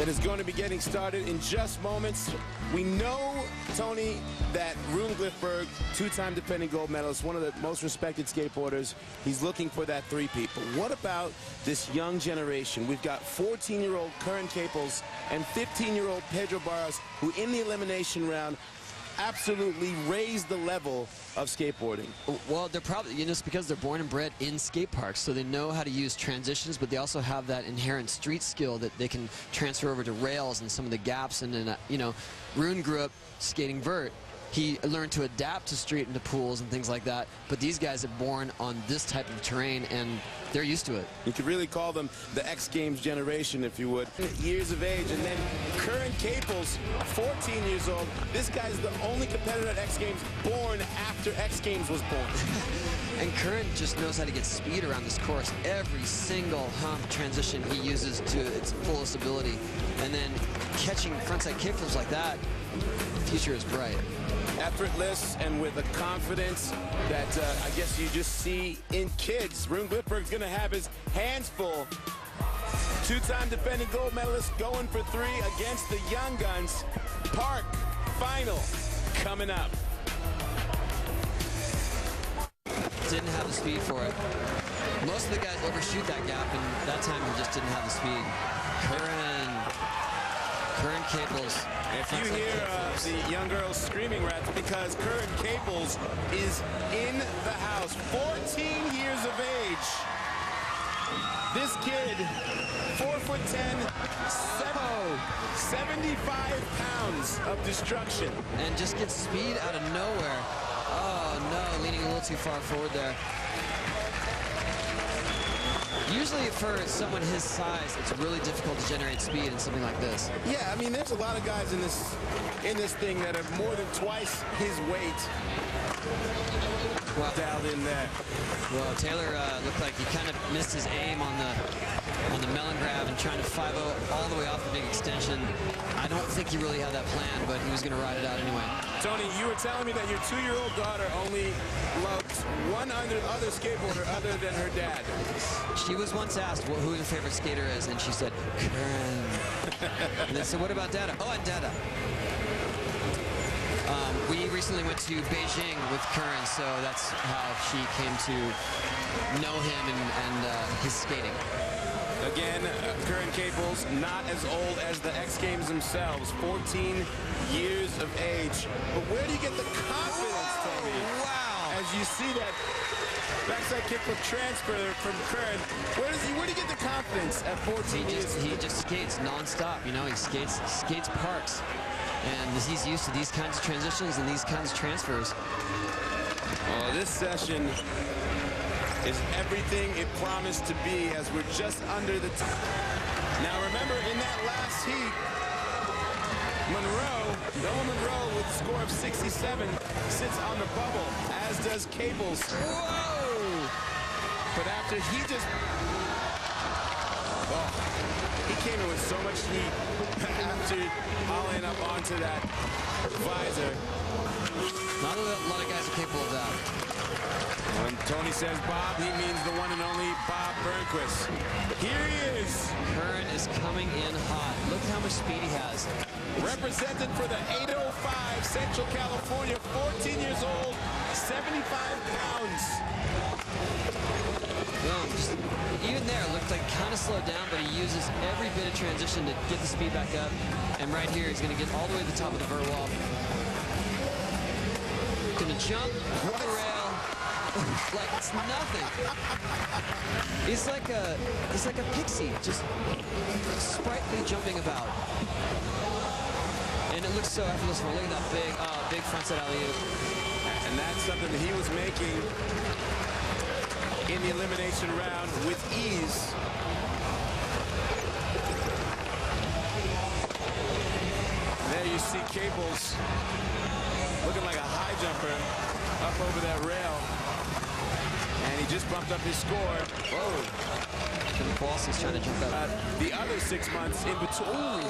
that is going to be getting started in just moments. We know, Tony, that Rune Glifberg, two-time defending gold medalist, one of the most respected skateboarders, he's looking for that three-peat. But what about this young generation? We've got 14-year-old Curran Caples and 15-year-old Pedro Barros, who in the elimination round absolutely raised the level of skateboarding. Well, they're probably, it's because they're born and bred in skate parks, so they know how to use transitions, but they also have that inherent street skill that they can transfer over to rails and some of the gaps. And then, Rune grew up skating vert. He learned to adapt to street and to pools and things like that, but these guys are born on this type of terrain, and they're used to it. You could really call them the X Games generation, if you would. Years of age, and then Curran Caples, 14 years old. This guy's the only competitor at X Games born after X Games was born. And Curran just knows how to get speed around this course. Every single hump transition he uses to its fullest ability. And then catching frontside kickflips like that, the future is bright. Effortless and with a confidence that I guess you just see in kids. Rune Glifberg's going to have his hands full. Two-time defending gold medalist going for three against the young guns. Park final coming up. Didn't have the speed for it. Most of the guys overshoot that gap, and that time he just didn't have the speed. Curran Caples. If you hear the young girls screaming, rats, because Curran Caples is in the house, 14 years of age. This kid, 4'10", 75 pounds of destruction. And just gets speed out of nowhere. Oh no, leaning a little too far forward there. Usually for someone his size, it's really difficult to generate speed in something like this. Yeah, I mean, there's a lot of guys in this thing that are more than twice his weight. Well, dialed in there. Well, Taylor looked like he kind of missed his aim on the melon grab and trying to 5-0 all the way off the big extension. I don't think he really had that plan, but he was going to ride it out anyway. Tony, you were telling me that your 2-year-old daughter only loves one other skateboarder other than her dad. She was once asked who her favorite skater is, and she said, Curran. And they said, what about Dada? Oh, and Dada. We recently went to Beijing with Curran, so that's how she came to know him and his skating. Again, Curran Caples, not as old as the X Games themselves, 14 years of age. But where do you get the confidence, Tony? Wow! As you see that backside kickflip transfer from Curran, where do you get the confidence at 14 years? He just skates nonstop, he skates parks. And he's used to these kinds of transitions and these kinds of transfers. Oh, this session is everything it promised to be as we're just under the top. Now remember, in that last heat, Noah Monroe with a score of 67 sits on the bubble, as does Caples. Whoa! But after he came in with so much heat after hauling up onto that visor. Not a lot of guys are capable of that. When Tony says Bob, he means the one and only Bob Burnquist. Here he is. Curran is coming in hot. Look how much speed he has. Represented for the 805 Central California, 14 years old, 75 pounds. Even there, looked like kind of slowed down, but he uses every bit of transition to get the speed back up. And right here, he's going to get all the way to the top of the vert wall. Going to jump over the rail like it's nothing. He's like a pixie, just sprightly jumping about. And it looks so effortless. Look at that big frontside alley-oop. And that's something that he was making in the elimination round with ease. There you see Caples looking like a high jumper up over that rail. And he just bumped up his score. Whoa. And Boston's trying to jump up. The other 6 months in between.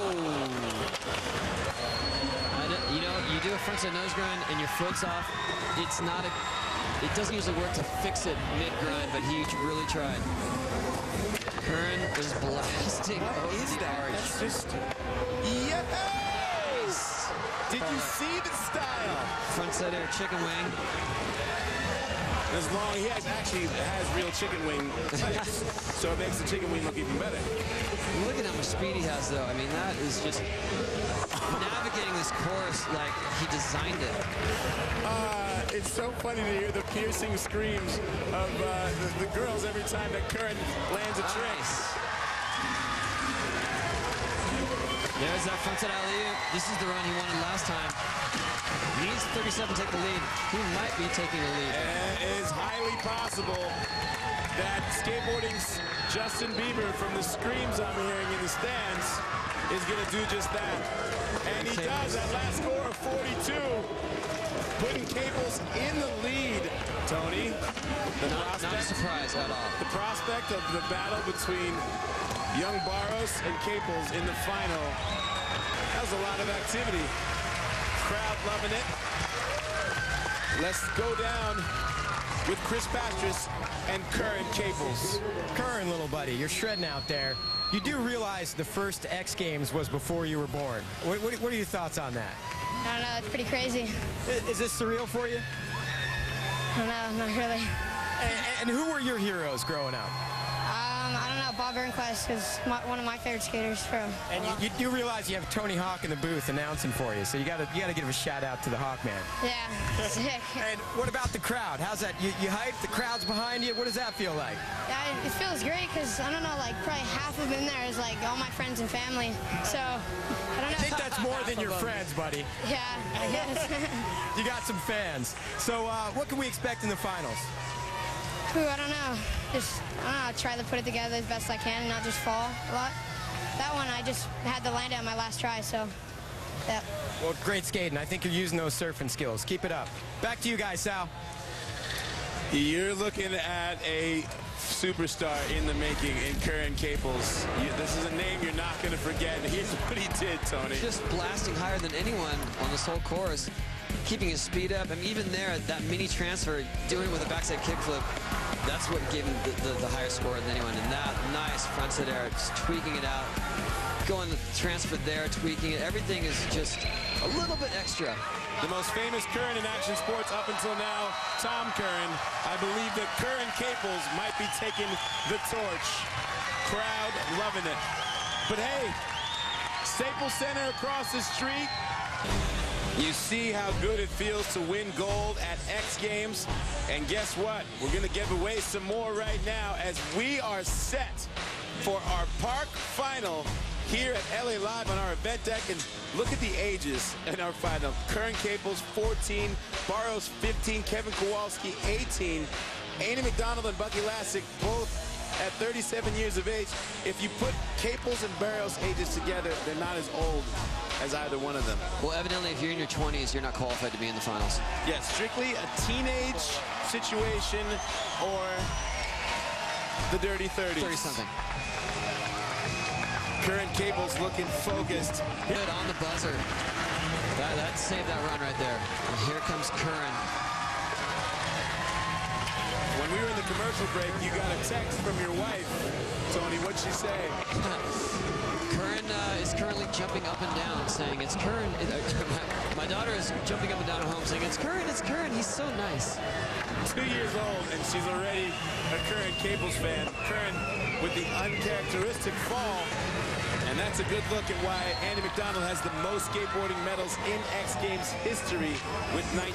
You do a frontside nose grind and your foot's off. It doesn't usually work to fix it mid-grind, but he really tried. Curran is blasting. What is that? That's just... Yes! Did you see the style? Front side air chicken wing. As long he actually has real chicken wing legs, so it makes the chicken wing look even better. Look at how much speed he has, though. I mean, that is just navigating this course like he designed it. It's so funny to hear the piercing screams of the girls every time that Curran lands a trick. Nice. There's that frontside alley-oop. This is the run he wanted last time. Needs 37 to take the lead. He might be taking the lead. It is highly possible that skateboarding's Justin Bieber, from the screams I'm hearing in the stands, is going to do just that. And he does. That last score of 42, putting Cables in the lead, Tony. Not a surprise at all. The prospect of the battle between young Barros and Caples in the final. That was a lot of activity. Crowd loving it. Let's go down with Chris Pastris and Curran Caples. Curran, little buddy, you're shredding out there. You do realize the first X Games was before you were born. What are your thoughts on that? I don't know, it's pretty crazy. Is this surreal for you? I don't know, not really. And who were your heroes growing up? I don't know, Bob Burnquist is one of my favorite skaters from. And you do realize you have Tony Hawk in the booth announcing for you, so you gotta give a shout out to the Hawk man. Yeah, sick. And what about the crowd? How's that? You hyped? The crowd's behind you? What does that feel like? Yeah, it feels great because, I don't know, like probably half of them in there is like all my friends and family. So, I don't know. I think that's more than your friends, buddy. Yeah, I guess. You got some fans. So what can we expect in the finals? Ooh, I don't know. Just, I don't know, I'll try to put it together as best I can and not just fall a lot. That one, I just had to land it on my last try, so, yeah. Well, great skating. I think you're using those surfing skills. Keep it up. Back to you guys, Sal. You're looking at a superstar in the making in Curran Caples. This is a name you're not going to forget. Here's what he did, Tony. Just blasting higher than anyone on this whole course. Keeping his speed up. I mean, even there, that mini transfer, doing it with a backside kickflip, that's what gave him the higher score than anyone. And that nice frontside air, just tweaking it out. Going the transfer there, tweaking it. Everything is just a little bit extra. The most famous Curran in action sports up until now, Tom Curran. I believe that Curran Caples might be taking the torch. Crowd loving it. But hey, Staples Center across the street. You see how good it feels to win gold at X Games. And guess what? We're going to give away some more right now as we are set for our park final here at LA Live on our event deck. And look at the ages in our final. Curran Caples, 14. Barros, 15. Kevin Kowalski, 18. Andy McDonald and Bucky Lassick, both at 37 years of age. If you put Caples and Barros' ages together, they're not as old as either one of them. Well, evidently, if you're in your 20s, you're not qualified to be in the finals. Yes, strictly a teenage situation or the dirty 30s. 30-something. Curran Caples looking focused. Good on the buzzer. That saved that run right there. And here comes Curran. When we were in the commercial break, you got a text from your wife. Tony, what'd she say? Curran is currently jumping up and down, saying, it's Curran. My daughter is jumping up and down at home, saying, it's Curran, he's so nice. 2 years old, and she's already a Curran Caples fan. Curran with the uncharacteristic fall. And that's a good look at why Andy McDonald has the most skateboarding medals in X Games history with 19.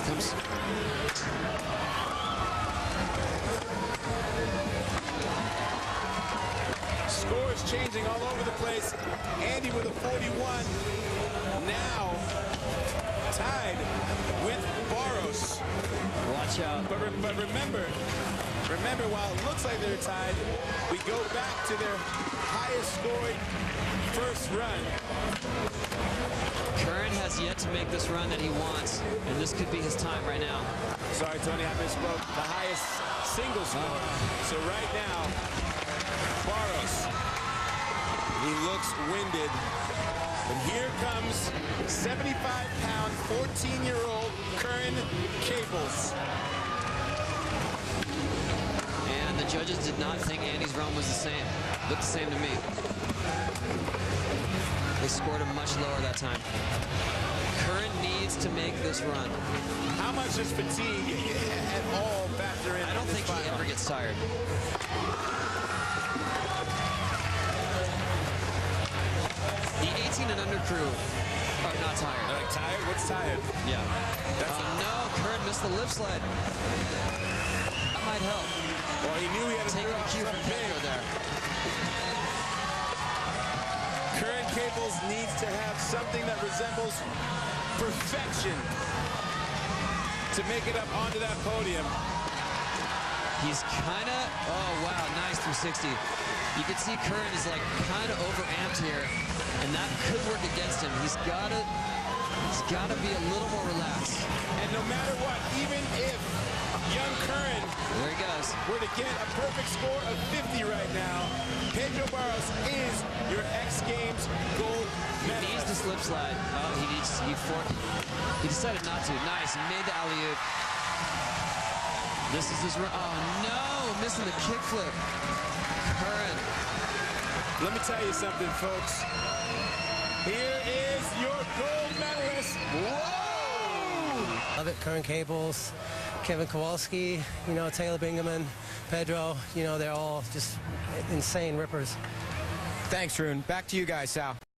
Comes. Scores changing all over the place. Andy with a 41. Now tied with Barros. Watch out. But remember, while it looks like they're tied, we go back to their highest scoring first run. Curran has yet to make this run that he wants, and this could be his time right now. Sorry, Tony, I misspoke. The highest single score. So right now, Barros, he looks winded. And here comes 75-pound, 14-year-old Curran Caples. And the the judges did not think Andy's run was the same. Looked the same to me. They scored him much lower that time. Curran needs to make this run. How much does fatigue at all factor in? I don't think he ever gets tired. The 18 and under crew are not tired. They're like, tired? What's tired? Yeah. No, Curran missed the lip slide. That might help. Well, he knew he had to Taking do a cue from something Pedro big. there. Curran Cables needs to have something that resembles perfection to make it up onto that podium. He's kind of, oh wow, nice 360. You can see Curran is like kind of overamped here, and that could work against him. He's got to be a little more relaxed. And no matter what, even if young Curran There he goes. were to get a perfect score of 50 right now, Pedro Barros is your X Games gold He medalist. needs the slip slide. Oh, he decided not to. Nice, he made the alley-oop. This is his run. Oh no, missing the kickflip. Curran. Let me tell you something, folks. Here is your gold medalist. Whoa! Love it, Curran Cables, Kevin Kowalski, you know, Taylor Bingaman, Pedro, you know, they're all just insane rippers. Thanks, Rune. Back to you guys, Sal.